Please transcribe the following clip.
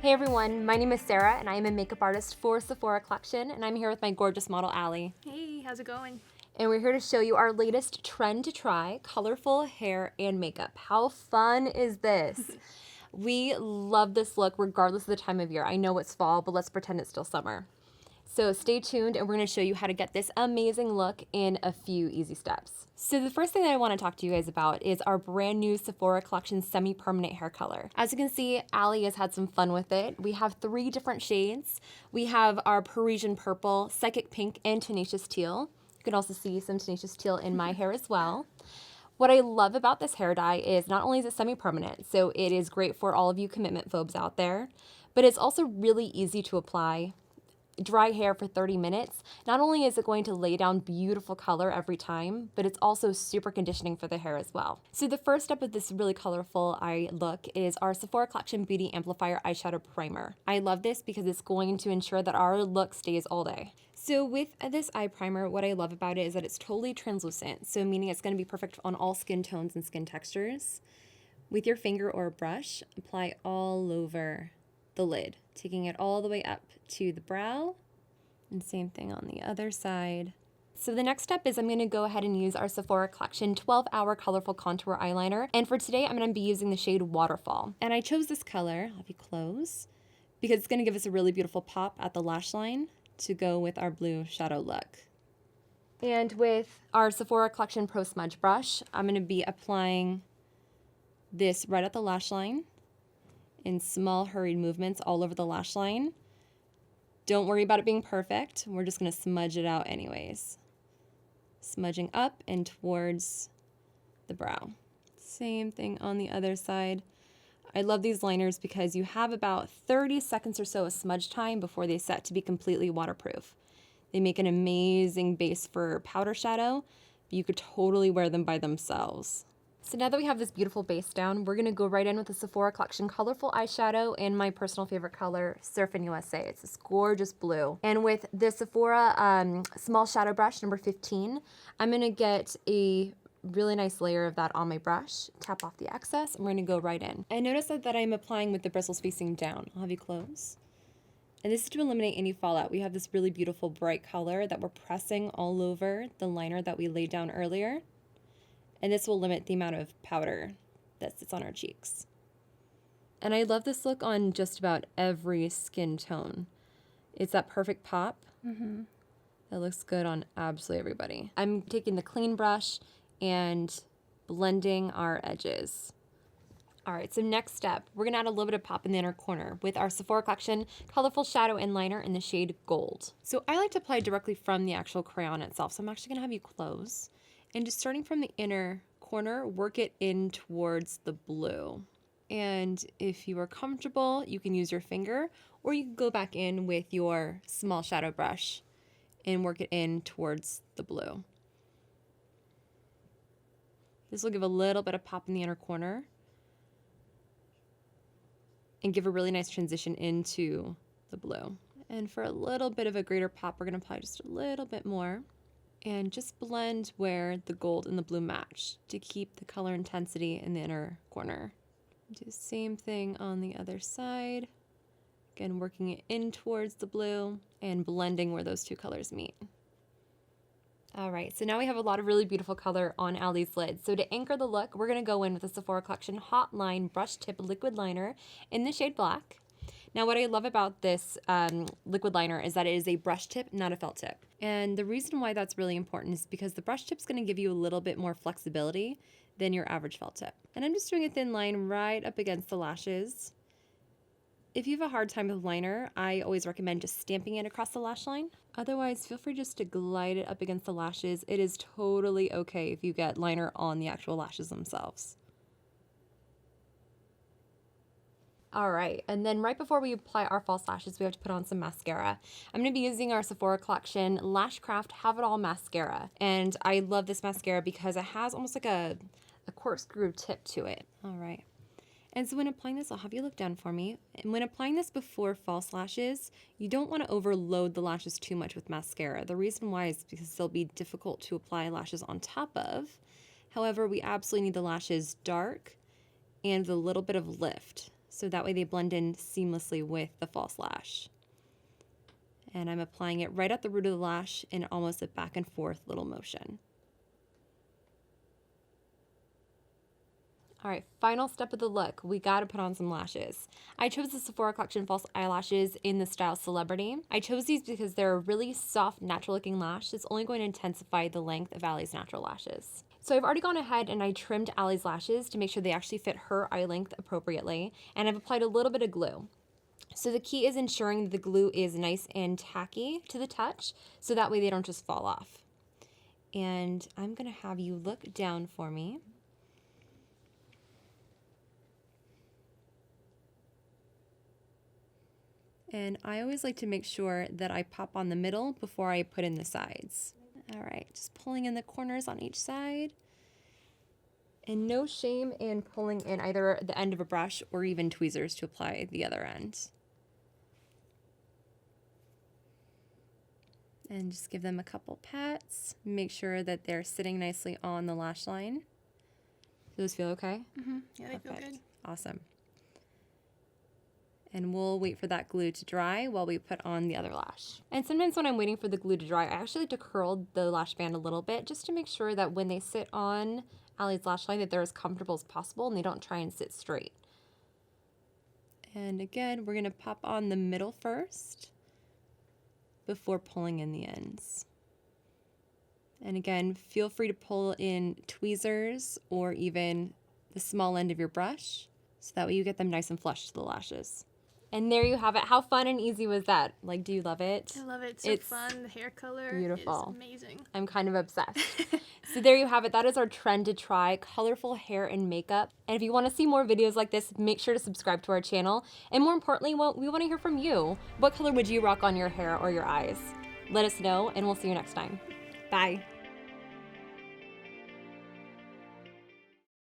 Hey everyone, my name is Sarah and I am a makeup artist for Sephora Collection, and I'm here with my gorgeous model Allie. Hey, how's it going? And we're here to show you our latest trend to try, colorful hair and makeup. How fun is this? We love this look regardless of the time of year. I know it's fall, but let's pretend it's still summer. So stay tuned and we're going to show you how to get this amazing look in a few easy steps. So the first thing that I want to talk to you guys about is our brand new Sephora Collection semi-permanent hair color. As you can see, Allie has had some fun with it. We have 3 different shades. We have our Parisian purple, psychic pink, and tenacious teal. You can also see some tenacious teal in my hair as well. What I love about this hair dye is not only is it semi-permanent, so it is great for all of you commitment phobes out there, but it's also really easy to apply. Dry hair for 30 minutes. Not only is it going to lay down beautiful color every time, but it's also super conditioning for the hair as well. So the first step of this really colorful eye look is our Sephora Collection Beauty Amplifier Eyeshadow Primer. I love this because it's going to ensure that our look stays all day. So with this eye primer, what I love about it is that it's totally translucent, so meaning it's going to be perfect on all skin tones and skin textures. With your finger or brush, apply all over the lid, taking it all the way up to the brow, and same thing on the other side. So the next step is I'm going to go ahead and use our Sephora Collection 12-Hour Colorful Contour Eyeliner, and for today I'm going to be using the shade Waterfall. And I chose this color, I'll be close, because it's going to give us a really beautiful pop at the lash line to go with our blue shadow look. And with our Sephora Collection Pro Smudge Brush, I'm going to be applying this right at the lash line in small hurried movements all over the lash line. Don't worry about it being perfect. We're just going to smudge it out anyways. Smudging up and towards the brow. Same thing on the other side. I love these liners because you have about 30 seconds or so of smudge time before they set to be completely waterproof. They make an amazing base for powder shadow, but you could totally wear them by themselves. So now that we have this beautiful base down, we're going to go right in with the Sephora Collection Colorful Eyeshadow and my personal favorite color, Surfin' USA. It's this gorgeous blue. And with the Sephora Small Shadow Brush, number 15, I'm going to get a really nice layer of that on my brush, tap off the excess, and we're going to go right in. And notice that I'm applying with the bristles facing down. I'll have you close. And this is to eliminate any fallout. We have this really beautiful bright color that we're pressing all over the liner that we laid down earlier. And this will limit the amount of powder that sits on our cheeks. And I love this look on just about every skin tone. It's that perfect pop. That looks good on absolutely everybody. I'm taking the clean brush and blending our edges. All right, so next step, we're gonna add a little bit of pop in the inner corner with our Sephora Collection Colorful Shadow and Liner in the shade Gold. So I like to apply directly from the actual crayon itself, so I'm actually gonna have you close. And just starting from the inner corner, work it in towards the blue. And if you are comfortable, you can use your finger, or you can go back in with your small shadow brush and work it in towards the blue. This will give a little bit of pop in the inner corner and give a really nice transition into the blue. And for a little bit of a greater pop, we're gonna apply just a little bit more. And just blend where the gold and the blue match to keep the color intensity in the inner corner. Do the same thing on the other side. Again, working it in towards the blue and blending where those two colors meet. All right, so now we have a lot of really beautiful color on Allie's lid. So to anchor the look, we're gonna go in with the Sephora Collection Hot Line Brush Tip Liquid Liner in the shade Black. Now, what I love about this liquid liner is that it is a brush tip, not a felt tip. And the reason why that's really important is because the brush tip's gonna give you a little bit more flexibility than your average felt tip. And I'm just doing a thin line right up against the lashes. If you have a hard time with liner, I always recommend just stamping it across the lash line. Otherwise, feel free just to glide it up against the lashes. It is totally okay if you get liner on the actual lashes themselves. All right, and then right before we apply our false lashes, we have to put on some mascara. I'm gonna be using our Sephora Collection LASHCRAFT Have It All Mascara. And I love this mascara because it has almost like a corkscrew tip to it. All right. And so when applying this, I'll have you look down for me. And when applying this before false lashes, you don't want to overload the lashes too much with mascara. The reason why is because they'll be difficult to apply lashes on top of. However, we absolutely need the lashes dark and with a little bit of lift. so that way they blend in seamlessly with the false lash. And I'm applying it right at the root of the lash in almost a back and forth little motion. All right, final step of the look, we gotta put on some lashes. I chose the Sephora Collection false eyelashes in the style Celebrity. I chose these because they're a really soft, natural looking lash that's only going to intensify the length of Allie's natural lashes. So I've already gone ahead and I trimmed Allie's lashes to make sure they actually fit her eye length appropriately, and I've applied a little bit of glue. So the key is ensuring the glue is nice and tacky to the touch, so that way they don't just fall off. And I'm gonna have you look down for me. And I always like to make sure that I pop on the middle before I put in the sides. All right, just pulling in the corners on each side. And no shame in pulling in either the end of a brush or even tweezers to apply the other end. And just give them a couple pats. Make sure that they're sitting nicely on the lash line. Do those feel okay? Mm-hmm. Yeah, they feel good. Awesome. And we'll wait for that glue to dry while we put on the other lash. And sometimes when I'm waiting for the glue to dry, I actually like to curl the lash band a little bit just to make sure that when they sit on Allie's lash line that they're as comfortable as possible and they don't try and sit straight. And again, we're gonna pop on the middle first before pulling in the ends. And again, feel free to pull in tweezers or even the small end of your brush so that way you get them nice and flush to the lashes. And there you have it. How fun and easy was that? Like, do you love it? I love it. It's so fun. The hair color beautiful. is amazing. I'm kind of obsessed. So there you have it. That is our trend to try colorful hair and makeup. And if you want to see more videos like this, make sure to subscribe to our channel. And more importantly, we want to hear from you. What color would you rock on your hair or your eyes? Let us know, and we'll see you next time. Bye.